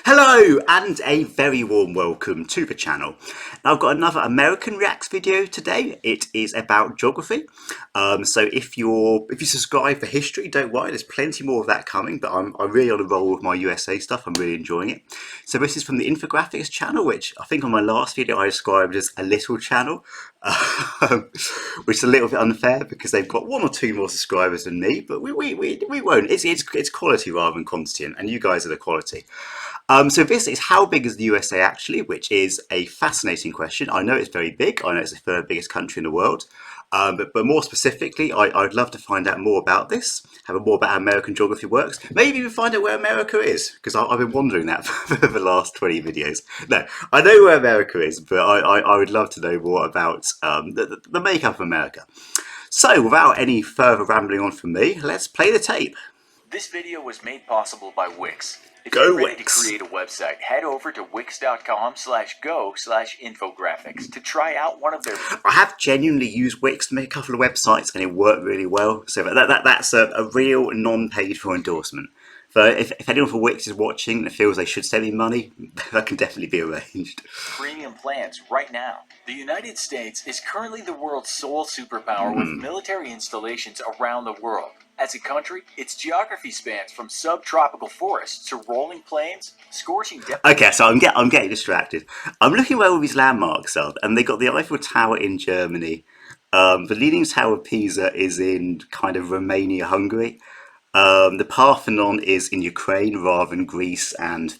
Hello and a very warm welcome to the channel. Now I've got another American Reacts video today. It is about geography. So if you subscribe for history, don't worry, there's plenty more of that coming, but I'm really on a roll with my USA stuff. I'm really enjoying it. So this is from the Infographics channel, which I think on my last video I described as a little channel, which is a little bit unfair because they've got one or two more subscribers than me, but we won't. It's quality rather than quantity, and you guys are the quality. So this is how big is the USA actually, which is a fascinating question. I know it's very big. I know it's the third biggest country in the world. But more specifically, I'd love to find out more about this, more about how American geography works. Maybe even find out where America is, because I've been wondering that for the last 20 videos. No, I know where America is, but I would love to know more about the makeup of America. So without any further rambling on from me, let's play the tape. This video was made possible by Wix. If Go you're ready Wix. to create a website, head over to wix.com/go/infographics to try out one of their... I have genuinely used Wix to make a couple of websites and it worked really well. So that's a real non-paid for endorsement. So if anyone for Wix is watching and feels they should send me money, that can definitely be arranged. premium plans right now. The United States is currently the world's sole superpower with military installations around the world. As a country, its geography spans from subtropical forests to rolling plains, scorching Okay, so I'm getting distracted. I'm looking where all these landmarks are, and they got the Eiffel Tower in Germany. The Leaning Tower of Pisa is in kind of Romania, Hungary. The Parthenon is in Ukraine rather than Greece, and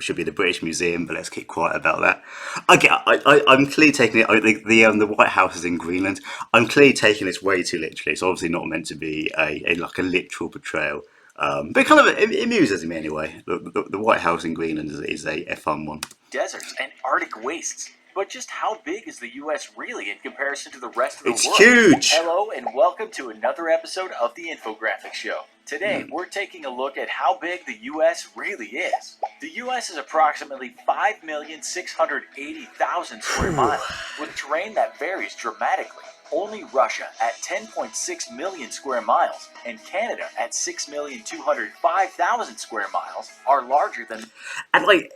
should be the British Museum, but let's keep quiet about that. Okay, I'm clearly taking it. The White House is in Greenland. I'm clearly taking this way too literally. It's obviously not meant to be a literal portrayal, but kind of it amuses me anyway. The White House in Greenland is a fun one. deserts and Arctic wastes. But just how big is the U.S. really in comparison to the rest of the world? It's huge! Hello and welcome to another episode of the Infographics Show. Today, we're taking a look at how big the U.S. really is. The U.S. is approximately 5,680,000 square miles, with terrain that varies dramatically. Only Russia at 10.6 million square miles and Canada at 6,205,000 square miles are larger than... And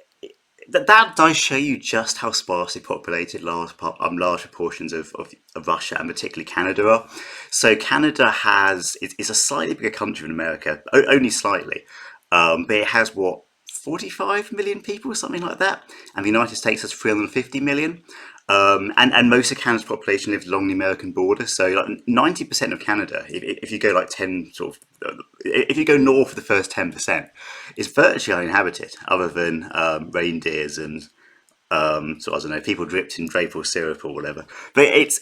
that does show you just how sparsely populated large proportions of Russia and particularly Canada are. So Canada is a slightly bigger country than America, only slightly, but it has 45 million people, something like that, and the United States has 350 million. And most of Canada's population lives along the American border. So 90% of Canada, if you go if you go north of the first 10%, is virtually uninhabited, other than reindeers and I don't know, people dripped in Dreyfus syrup or whatever. But it's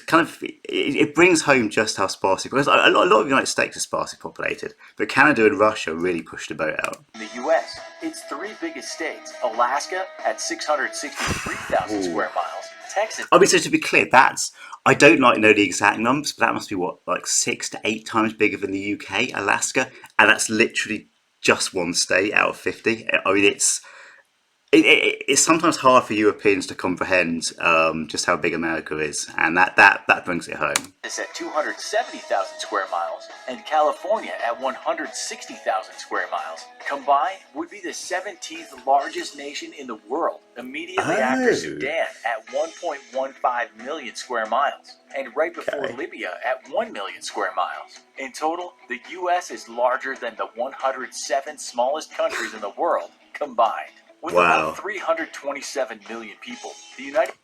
kind of it brings home just how sparsely, because a lot of the United States is sparsely populated, but Canada and Russia really pushed the boat out. In the U.S., its three biggest states, Alaska at 663,000 square miles, Texas... I mean, so to be clear, I don't know the exact numbers, but that must be 6 to 8 times bigger than the UK, Alaska, and that's literally just one state out of 50. I mean, it's sometimes hard for Europeans to comprehend just how big America is, and that brings it home. It's at 270,000 square miles, and California at 160,000 square miles. Combined would be the 17th largest nation in the world, immediately after Sudan at 1.15 million square miles, and right before Libya at 1 million square miles. In total, the U.S. is larger than the 107 smallest countries in the world combined. With about 327 million people, the United...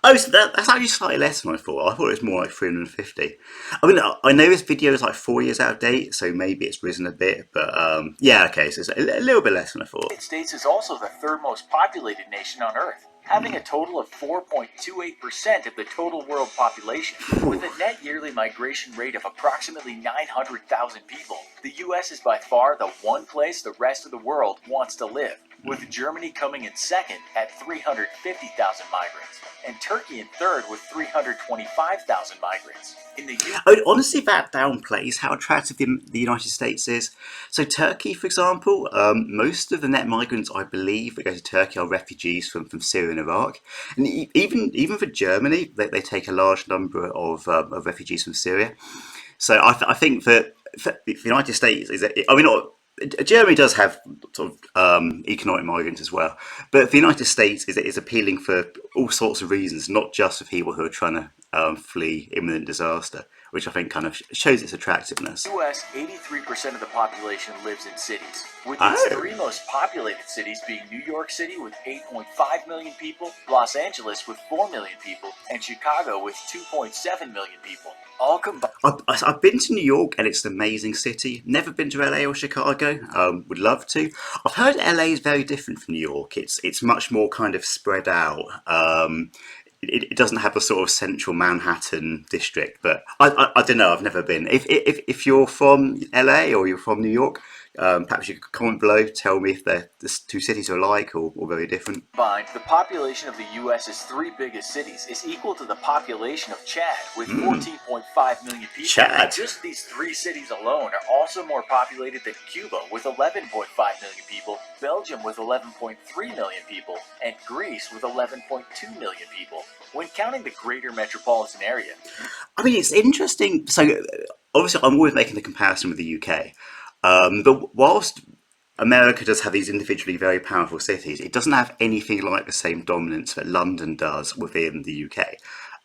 Oh, so that's actually slightly less than I thought. I thought it was more like 350. I mean, I know this video is like 4 years out of date, so maybe it's risen a bit, but yeah, okay, so it's a little bit less than I thought. The United States is also the third most populated nation on Earth, having a total of 4.28% of the total world population. With a net yearly migration rate of approximately 900,000 people, the U.S. is by far the one place the rest of the world wants to live, with Germany coming in second at 350,000 migrants, and Turkey in third with 325,000 migrants. In the U.S. I mean, honestly, that downplays how attractive the United States is. So Turkey, for example, most of the net migrants, I believe, that go to Turkey are refugees from Syria and Iraq. And even for Germany, they take a large number of refugees from Syria. So I think that the United States is, Germany does have sort of economic migrants as well, but the United States is appealing for all sorts of reasons, not just for people who are trying to flee imminent disaster, which I think kind of shows its attractiveness. US, 83% of the population lives in cities, with its Oh, three most populated cities being New York City with 8.5 million people, Los Angeles with 4 million people, and Chicago with 2.7 million people. All combined. I've been to New York and it's an amazing city. Never been to LA or Chicago. Would love to. I've heard LA is very different from New York. It's much more kind of spread out. It doesn't have a sort of central Manhattan district, but I don't know. I've never been. If you're from LA or you're from New York, perhaps you could comment below. Tell me if the two cities are alike or very different. Combined, the population of the U.S.'s three biggest cities is equal to the population of Chad, with 14.5 million people. Chad. Just these three cities alone are also more populated than Cuba, with 11.5 million people, Belgium with 11.3 million people, and Greece with 11.2 million people. When counting the greater metropolitan area, I mean, it's interesting. So, obviously, I'm always making the comparison with the UK. But whilst America does have these individually very powerful cities, it doesn't have anything like the same dominance that London does within the UK.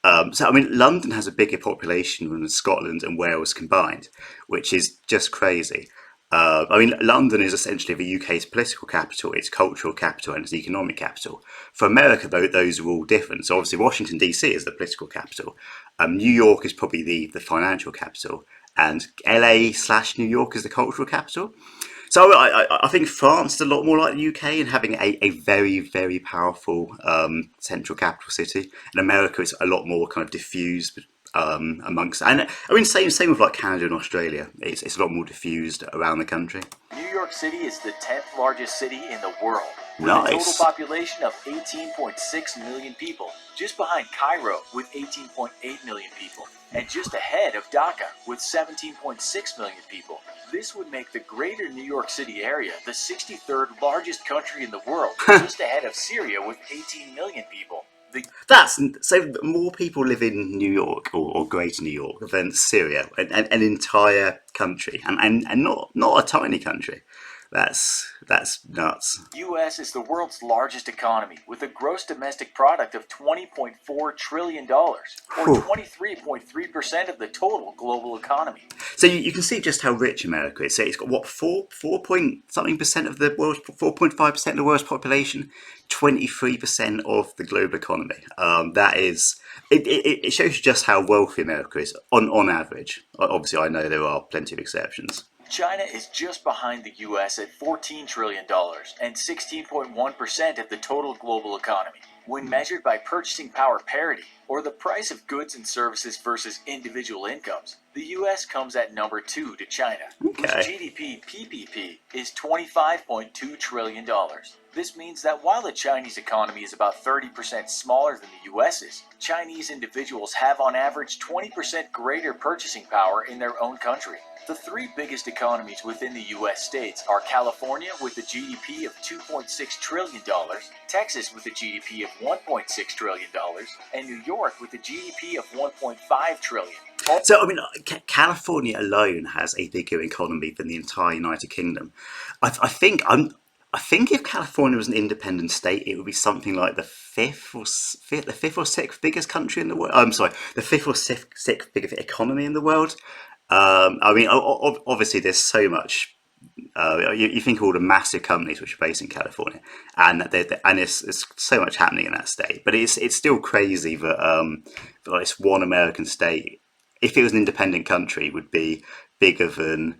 I mean, London has a bigger population than Scotland and Wales combined, which is just crazy. I mean, London is essentially the UK's political capital, its cultural capital, and its economic capital. For America, though, those are all different. So obviously, Washington DC is the political capital. New York is probably the financial capital, and LA slash New York is the cultural capital. So I think France is a lot more like the UK in having a very, very powerful central capital city. In America, it's a lot more kind of diffused amongst, and I mean, same with like Canada and Australia. It's a lot more diffused around the country. New York City is the 10th largest city in the world, with a Nice. total population of 18.6 million people, just behind Cairo with 18.8 million people, and just ahead of Dhaka with 17.6 million people. This would make the greater New York City area the 63rd largest country in the world, just ahead of Syria with 18 million people. That's so more people live in New York or Greater New York than Syria, an entire country, and not a tiny country. That's nuts. U.S. is the world's largest economy, with a gross domestic product of $20.4 trillion, or 23.3% of the total global economy. So you can see just how rich America is. So it's got what four point something percent of the world's 4.5% of the world's population, 23% of the global economy. That is it shows you just how wealthy America is on average. Obviously, I know there are plenty of exceptions. China is just behind the U.S. at $14 trillion and 16.1% of the total global economy. When measured by purchasing power parity, or the price of goods and services versus individual incomes, the U.S. comes at number 2 to China, whose GDP PPP is $25.2 trillion. This means that while the Chinese economy is about 30% smaller than the U.S.'s, Chinese individuals have on average 20% greater purchasing power in their own country. The three biggest economies within the U.S. states are California with a GDP of $2.6 trillion, Texas with a GDP of $1.6 trillion, and New York with a GDP of $1.5 trillion. So, I mean, California alone has a bigger economy than the entire United Kingdom. I think if California was an independent state, it would be something like the fifth or sixth biggest country in the world. I'm sorry, the fifth or sixth biggest economy in the world. I mean, obviously, there's so much. You think of all the massive companies which are based in California, and there's so much happening in that state. But it's still crazy that like this one American state, if it was an independent country, would be bigger than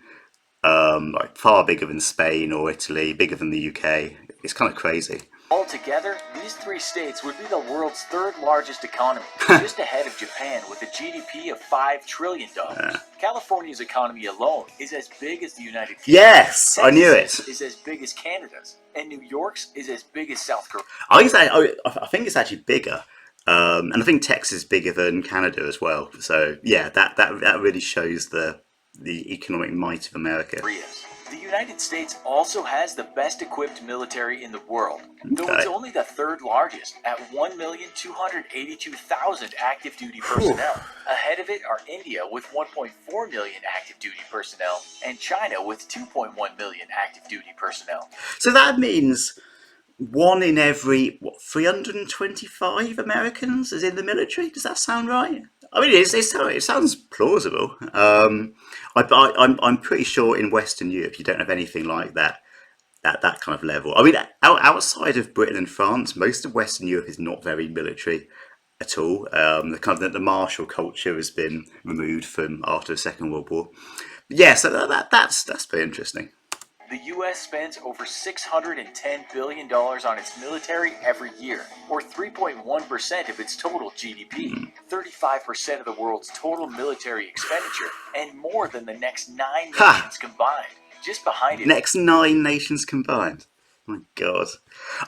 like far bigger than Spain or Italy, bigger than the UK. It's kind of crazy. Altogether, these three states would be the world's third largest economy, just ahead of Japan with a GDP of $5 trillion. California's economy alone is as big as the United Kingdom. Yes, I knew it. Texas is as big as Canada's, and New York's is as big as South Korea. I think it's actually bigger. And I think Texas is bigger than Canada as well. So yeah, that really shows the economic might of America. The United States also has the best equipped military in the world, though it's Okay. only the third largest at 1,282,000 active duty personnel. Ahead of it are India with 1.4 million active duty personnel and China with 2.1 million active duty personnel. So that means one in every 325 Americans is in the military. Does that sound right? I mean, it sounds plausible. I'm pretty sure in Western Europe you don't have anything like that at that kind of level. I mean, outside of Britain and France, most of Western Europe is not very military at all. The kind of the martial culture has been removed from after the Second World War. But yeah, so that's very interesting. The US spends over $610 billion on its military every year, or 3.1% of its total GDP, 35% of the world's total military expenditure, and more than the next 9 Ha! nations combined. Just behind it, Next 9 nations combined. My God,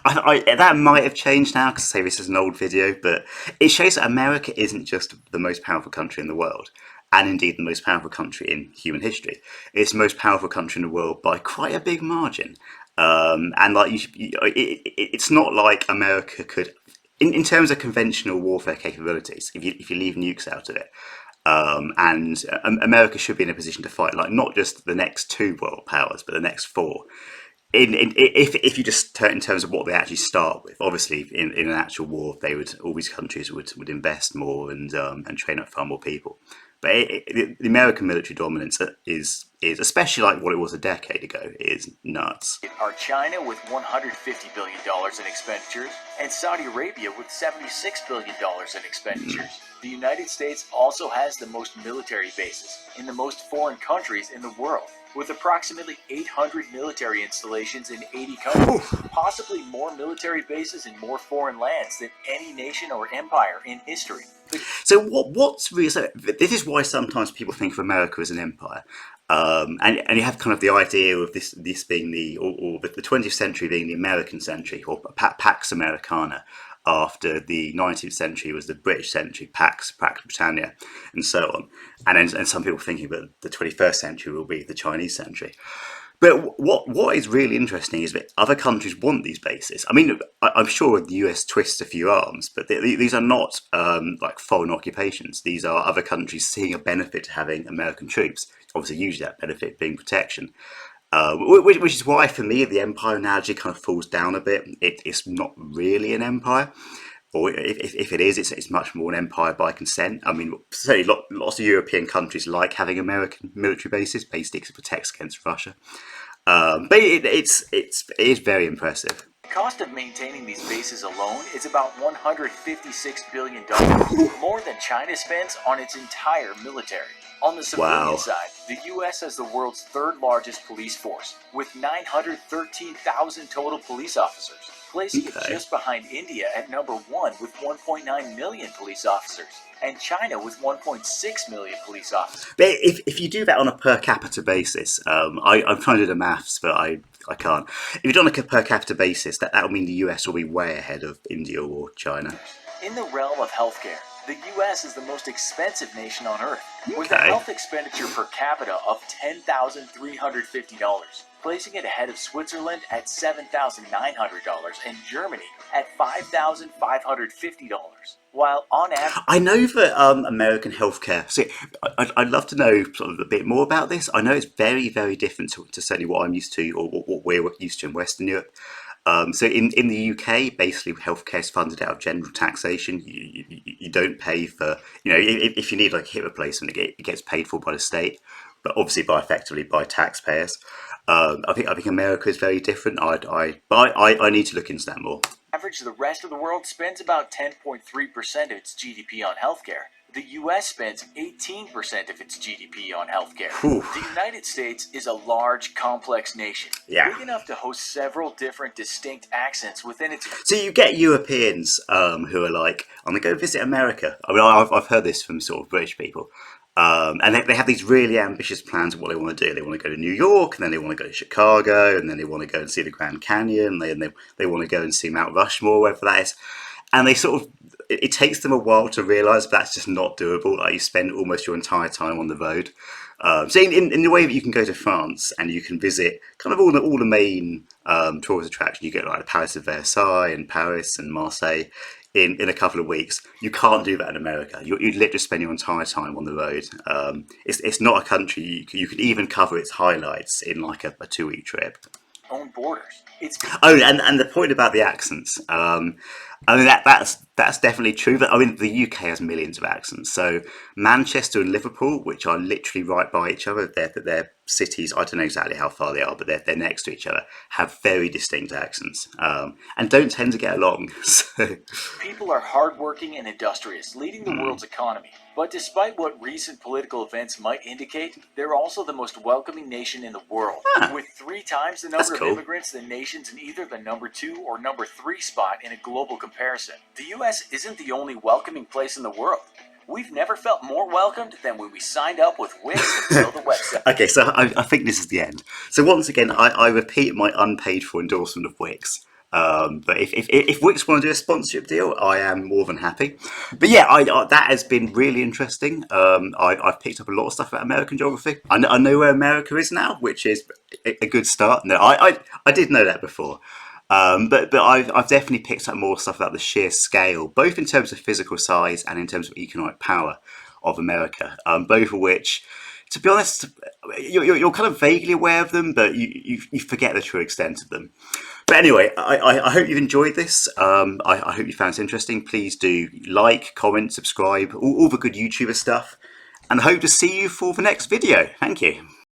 that might have changed now because say this is an old video, but it shows that America isn't just the most powerful country in the world, and indeed the most powerful country in human history. It's the most powerful country in the world by quite a big margin. And like it's not like America could, in terms of conventional warfare capabilities, if you leave nukes out of it. And America should be in a position to fight like not just the next 2 world powers, but the next 4 if you just turn in terms of what they actually start with, obviously in an actual war, all these countries would invest more and train up far more people. But the American military dominance is especially like what it was a decade ago is nuts. are China with $150 billion in expenditures and Saudi Arabia with $76 billion in expenditures. The United States also has the most military bases in the most foreign countries in the world, with approximately 800 military installations in 80 countries, possibly more military bases in more foreign lands than any nation or empire in history. So what's really, so this is why sometimes people think of America as an empire. And you have kind of the idea of this being or the 20th century being the American century, or Pax Americana. After the 19th century was the British century, Pax Britannia, and so on. And some people thinking that the 21st century will be the Chinese century. But what is really interesting is that other countries want these bases. I mean, I'm sure the US twists a few arms, but these are not like foreign occupations. These are other countries seeing a benefit to having American troops. Obviously, usually that benefit being protection. Which is why, for me, the empire analogy kind of falls down a bit. It's not really an empire, or if it is, it's much more an empire by consent. I mean, certainly lots of European countries like having American military bases, basically to protect against Russia. But it is very impressive. The cost of maintaining these bases alone is about $156 billion, more than China spends on its entire military. On the civilian Wow. side, the U.S. has the world's third largest police force, with 913,000 total police officers, placing it just behind India at number 1 with 1.9 million police officers, and China with 1.6 million police officers. But if you do that on a per capita basis, I'm trying to do the maths, but I can't. If you do it on a per capita basis, that will mean the US will be way ahead of India or China. In the realm of healthcare, the U.S. is the most expensive nation on Earth, with a health expenditure per capita of $10,350, placing it ahead of Switzerland at $7,900 and Germany at $5,550. While on average, I know that American healthcare. See, I'd love to know sort of a bit more about this. I know it's very, very different to certainly what I'm used to, or what we're used to in Western Europe. So in the UK, basically healthcare is funded out of general taxation. You don't pay for, if you need like a hip replacement, it gets paid for by the state, but obviously effectively by taxpayers. I think America is very different. I need to look into that more. the rest of the world spends about 10.3% of its GDP on healthcare. The U.S. spends 18% of its GDP on healthcare. Whew. The United States is a large, complex nation, big enough to host several different distinct accents within its. So you get Europeans who are like, I'm going to go visit America. I mean, I've heard this from sort of British people. And they have these really ambitious plans of what they want to do. They want to go to New York, and then they want to go to Chicago, and then they want to go and see the Grand Canyon, and they want to go and see Mount Rushmore, wherever that is. And they sort of, it takes them a while to realise that's just not doable. Like, you spend almost your entire time on the road. So in the way that you can go to France and you can visit kind of all the main tourist attractions, you get like the Palace of Versailles and Paris and Marseille in a couple of weeks. You can't do that in America. You'd literally spend your entire time on the road. It's not a country you could even cover its highlights in like a 2 week trip. Own borders. It's Oh, and the point about the accents. I mean that's definitely true. But I mean the UK has millions of accents. So Manchester and Liverpool, which are literally right by each other, they're cities. I don't know exactly how far they are, but they're next to each other. Have very distinct accents, and don't tend to get along. So People are hardworking and industrious, leading the world's economy. But despite what recent political events might indicate, they're also the most welcoming nation in the world. With 3 times the number of cool. immigrants, the nation's in either the number 2 or number 3 spot in a global comparison. The US isn't the only welcoming place in the world. We've never felt more welcomed than when we signed up with Wix to build the website. Okay, so I think this is the end. So once again, I repeat my unpaid for endorsement of Wix. But if Wix want to do a sponsorship deal, I am more than happy. But yeah, that has been really interesting. I've picked up a lot of stuff about American geography. I know where America is now, which is a good start. No, I did know that before. But I've definitely picked up more stuff about the sheer scale, both in terms of physical size and in terms of economic power of America. Both of which, to be honest, you're kind of vaguely aware of them, but you forget the true extent of them. But anyway, I hope you've enjoyed this. I hope you found this interesting. Please do like, comment, subscribe, all the good YouTuber stuff, and I hope to see you for the next video. Thank you.